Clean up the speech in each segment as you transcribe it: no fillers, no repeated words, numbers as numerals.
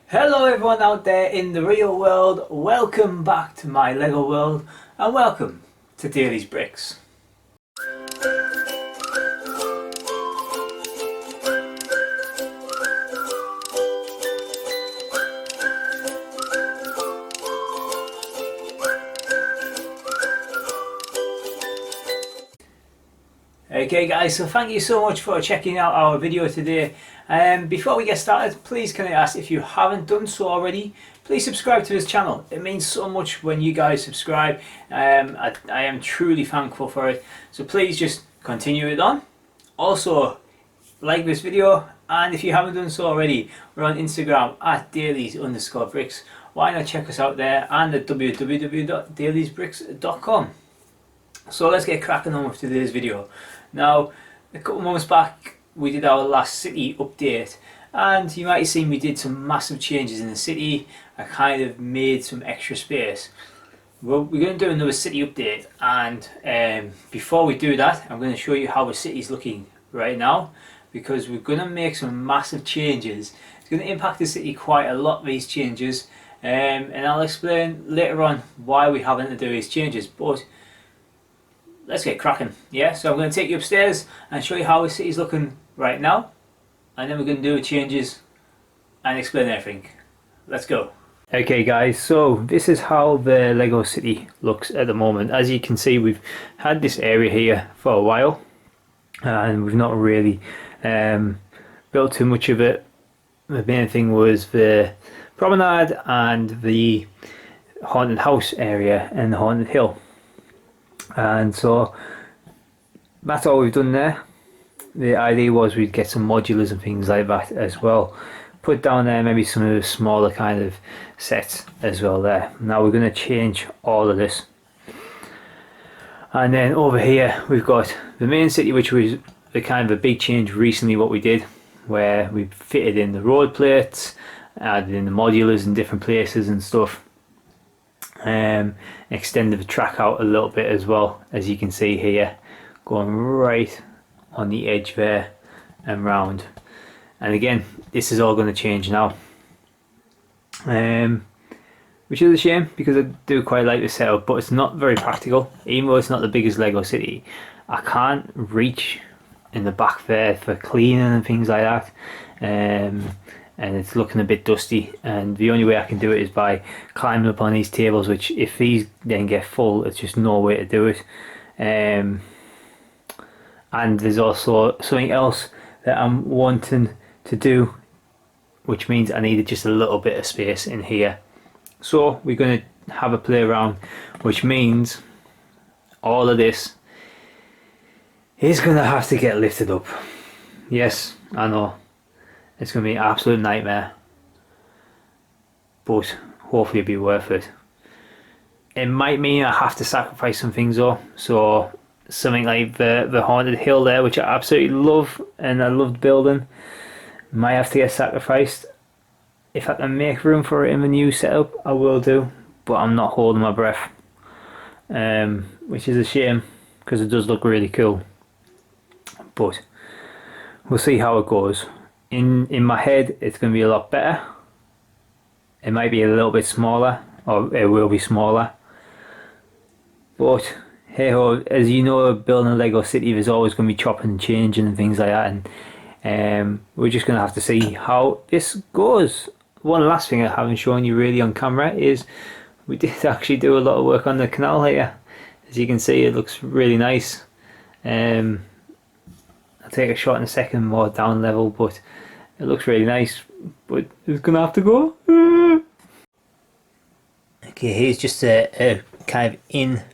Hello everyone out there in the real world, welcome back to my Lego world and welcome to Daly's Bricks. Okay guys, so thank you so much for checking out our video today. Before we get started, please can I ask, if you haven't done so already, please subscribe to this channel. It means so much when you guys subscribe. I am truly thankful for it. So please just continue it on. Also, like this video, and if you haven't done so already, we're on Instagram at dailies_bricks. Why not check us out there and at www.dailiesbricks.com. So let's get cracking on with today's video. Now, a couple of months back we did our last city update, and you might have seen we did some massive changes in the city. I kind of made some extra space. Well, we're going to do another city update, and before we do that, I'm going to show you how the city's looking right now, because we're going to make some massive changes. It's going to impact the city quite a lot, these changes, and I'll explain later on why we're having to do these changes. But let's get cracking. Yeah, so I'm going to take you upstairs and show you how the city's looking right now, and then we're going to do the changes and explain everything. Let's go. Okay guys, so this is how the Lego city looks at the moment. As you can see, we've had this area here for a while and we've not really built too much of it. The main thing was the promenade and the haunted house area and the haunted hill. And so that's all we've done there. The idea was we'd get some modulars and things like that as well. Put down there maybe some of the smaller kind of sets as well there. Now we're going to change all of this. And then over here we've got the main city, which was the kind of a big change recently what we did, where we fitted in the road plates, added in the modulars in different places and stuff. Extended the track out a little bit as well, as you can see here, going right on the edge there and round. And again, this is all going to change now, which is a shame because I do quite like the setup, but it's not very practical. Even though it's not the biggest Lego city, I can't reach in the back there for cleaning and things like that. And it's looking a bit dusty, and the only way I can do it is by climbing up on these tables, which if these then get full, it's just no way to do it. And there's also something else that I'm wanting to do, which means I needed just a little bit of space in here. So we're going to have a play around, which means all of this is going to have to get lifted up. Yes, I know. It's going to be an absolute nightmare, but hopefully it'll be worth it. It might mean I have to sacrifice some things though, so something like the haunted hill there, which I absolutely love and I loved building, might have to get sacrificed. If I can make room for it in the new setup, I will do, but I'm not holding my breath, which is a shame because it does look really cool, but we'll see how it goes. In my head it's going to be a lot better. It might be a little bit smaller, or it will be smaller, but hey ho, as you know, building a Lego city there's always going to be chopping and changing and things like that, and we're just going to have to see how this goes. One last thing I haven't shown you really on camera is we did actually do a lot of work on the canal here. As you can see, it looks really nice. I'll take a shot in a second more down level, but it looks really nice, but it's gonna have to go. Okay, here's just a kind of in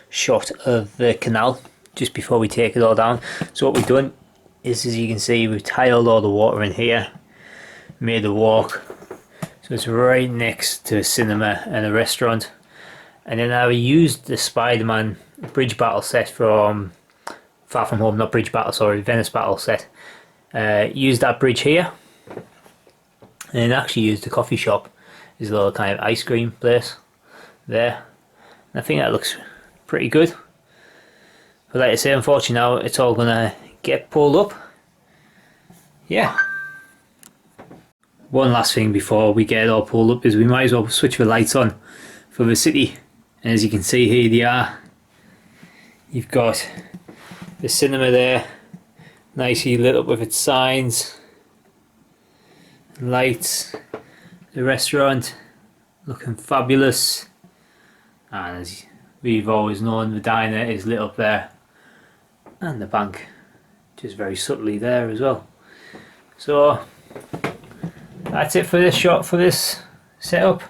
shot of the canal just before we take it all down. So what we've done is, as you can see, we've tiled all the water in here, made a walk, so it's right next to a cinema and a restaurant. And then I used the Spider-Man bridge battle set from Far From Home, not Bridge Battle, sorry, Venice Battle set. Used that bridge here, and actually used the coffee shop as a little kind of ice cream place there. And I think that looks pretty good. But like I say, unfortunately now it's all gonna get pulled up. Yeah. one last thing before we get it all pulled up is we might as well switch the lights on for the city. And as you can see, here they are. You've got the cinema there, nicely lit up with its signs, lights, the restaurant looking fabulous, and as we've always known, the diner is lit up there, and the bank just very subtly there as well. So that's it for this shot, for this setup.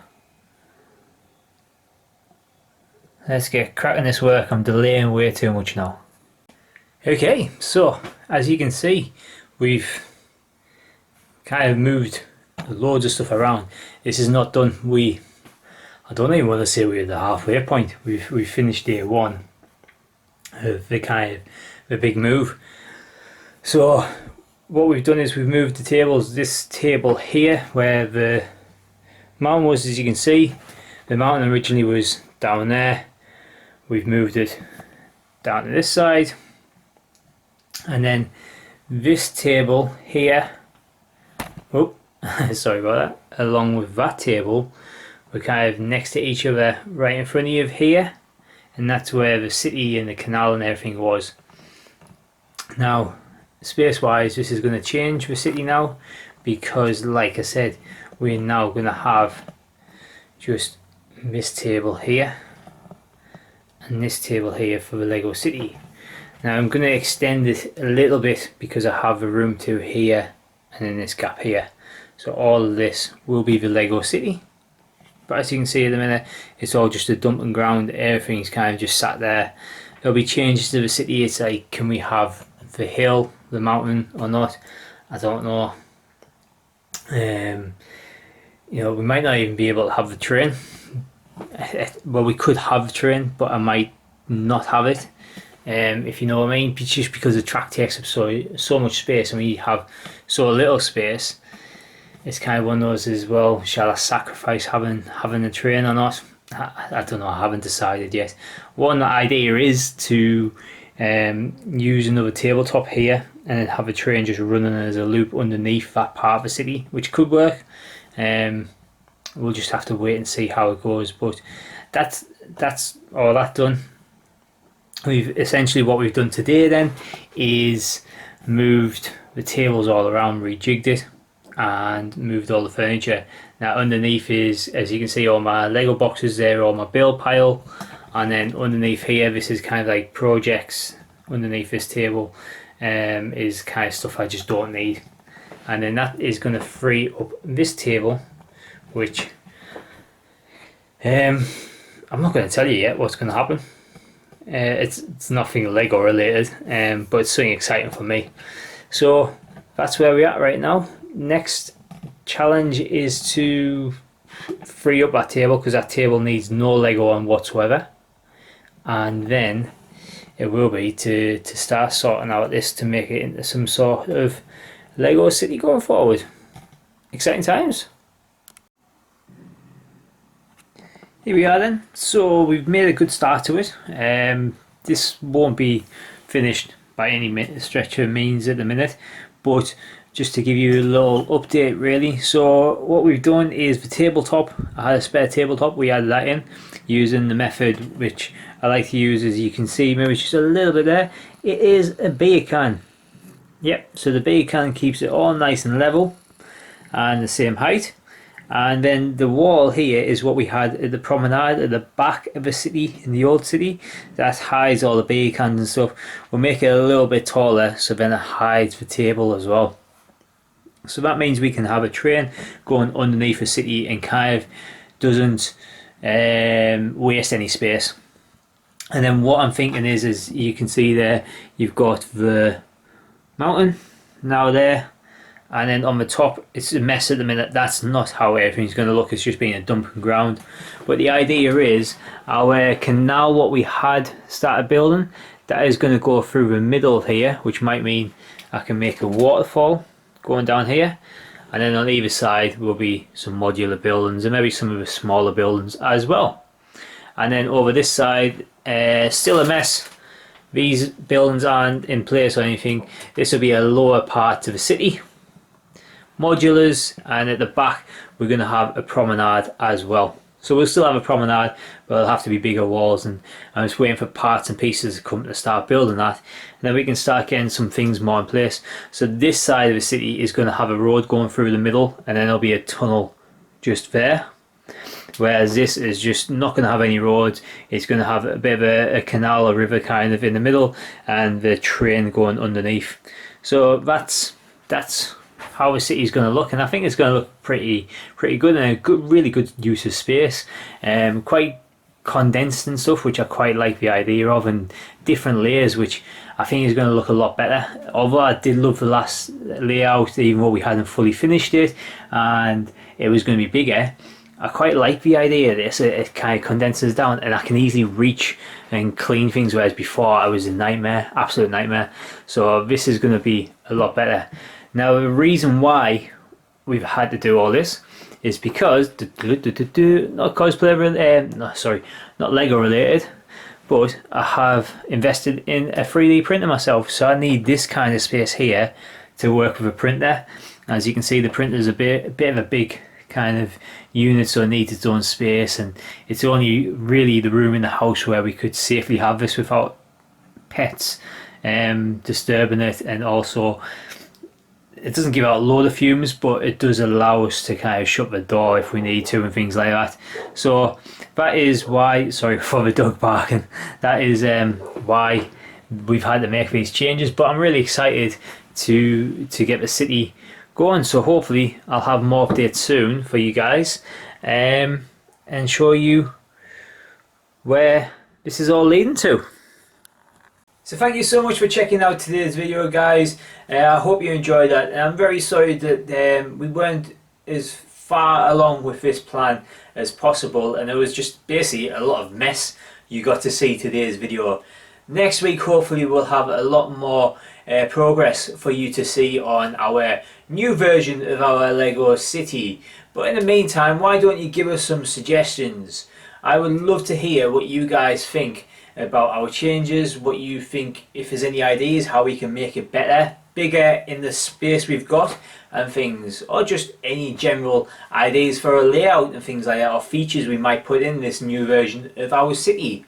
Let's get cracking this work. I'm delaying way too much now. Okay, so as you can see, we've kind of moved loads of stuff around. This is not done. I don't even want to say we're at the halfway point. We've finished day one of the big move. So what we've done is we've moved the tables. This table here, where the mountain was, as you can see, the mountain originally was down there. We've moved it down to this side, and then this table here, oh sorry about that, along with that table, we're kind of next to each other right in front of you here, and that's where the city and the canal and everything was. Now space wise, this is going to change the city now, because like I said, we're now going to have just this table here and this table here for the Lego city. Now I'm going to extend it a little bit because I have a room to here and then this gap here, so all of this will be the Lego city. But as you can see at the minute, it's all just a dumping ground. Everything's kind of just sat there. There'll be changes to the city. It's like, can we have the hill, the mountain or not? I don't know. You know, we might not even be able to have the train. Well, we could have the train, but I might not have it, if you know what I mean, just because the track takes up so much space and we have so little space. It's kind of one of those as well, shall I sacrifice having a train or not? I don't know, I haven't decided yet. One idea is to use another tabletop here and then have a train just running as a loop underneath that part of the city, which could work. We'll just have to wait and see how it goes, but that's all that done. We've essentially, what we've done today then is moved the tables all around, rejigged it and moved all the furniture. Now underneath is, as you can see, all my Lego boxes there, all my build pile, and then underneath here, this is kind of like projects. Underneath this table is kind of stuff I just don't need, and then that is going to free up this table, which I'm not going to tell you yet what's going to happen. It's nothing Lego related, but it's something exciting for me. So that's where we're at right now. Next challenge is to free up that table, because that table needs no Lego on whatsoever, and then it will be to start sorting out this to make it into some sort of Lego city going forward. Exciting times. Here we are then. So we've made a good start to it. This won't be finished by any stretch of means at the minute, but just to give you a little update really. So what we've done is the tabletop, I had a spare tabletop, we added that in using the method which I like to use. As you can see, maybe just a little bit there, it is a beer can. Yep, so the beer can keeps it all nice and level and the same height. And then the wall here is what we had at the promenade at the back of the city, in the old city, that hides all the beer cans and stuff. We'll make it a little bit taller so then it hides the table as well. So that means we can have a train going underneath the city and kind of doesn't waste any space. And then what I'm thinking is you can see there, you've got the mountain now there, and then on the top it's a mess at the minute. That's not how everything's going to look, it's just being a dumping ground. But the idea is our canal, what we had started building, that is going to go through the middle here, which might mean I can make a waterfall going down here, and then on either side will be some modular buildings and maybe some of the smaller buildings as well. And then over this side, still a mess. These buildings aren't in place or anything. This will be a lower part to the city, modulars, and at the back we're going to have a promenade as well. So we'll still have a promenade, but it'll have to be bigger walls, and I'm just waiting for parts and pieces to come to start building that, and then we can start getting some things more in place. So this side of the city is going to have a road going through the middle, and then there'll be a tunnel just there, whereas this is just not going to have any roads. It's going to have a bit of a canal, a river kind of in the middle, and the train going underneath. So that's how the city is going to look, and I think it's going to look pretty good, and a really good use of space. Quite condensed and stuff, which I quite like the idea of, and different layers, which I think is going to look a lot better. Although I did love the last layout, even though we hadn't fully finished it and it was going to be bigger, I quite like the idea of this. It kind of condenses down, and I can easily reach and clean things, whereas before I was a nightmare, absolute nightmare. So this is going to be a lot better. Now the reason why we've had to do all this is because not cosplay, no, sorry, not Lego related, but I have invested in a 3D printer myself, so I need this kind of space here to work with a printer. As you can see, the printer is a bit of a big kind of unit, so it needs its own space, and it's only really the room in the house where we could safely have this without pets disturbing it, and also it doesn't give out a load of fumes, but it does allow us to kind of shut the door if we need to and things like that. So that is why, sorry for the dog barking, that is why we've had to make these changes. But I'm really excited to get the city going, so hopefully I'll have more updates soon for you guys, and show you where this is all leading to. So thank you so much for checking out today's video, guys. I hope you enjoyed that, and I'm very sorry that we weren't as far along with this plan as possible, and it was just basically a lot of mess you got to see today's video. Next week hopefully we'll have a lot more progress for you to see on our new version of our Lego city. But in the meantime, why don't you give us some suggestions? I would love to hear what you guys think about our changes, what you think, if there's any ideas how we can make it better, bigger in the space we've got and things, or just any general ideas for a layout and things like that, or features we might put in this new version of our city.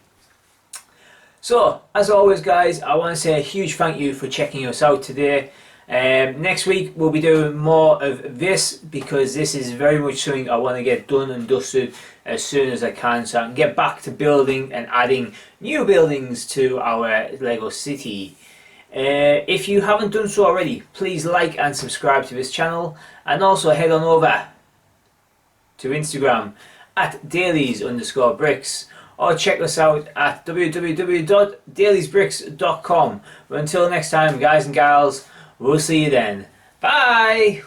So as always, guys, I want to say a huge thank you for checking us out today. Next week we'll be doing more of this, because this is very much something I want to get done and dusted as soon as I can, so I can get back to building and adding new buildings to our Lego city. If you haven't done so already, please like and subscribe to this channel, and also head on over to Instagram at dailies_bricks, or check us out at www.dailiesbricks.com. But until next time, guys and gals, we'll see you then. Bye!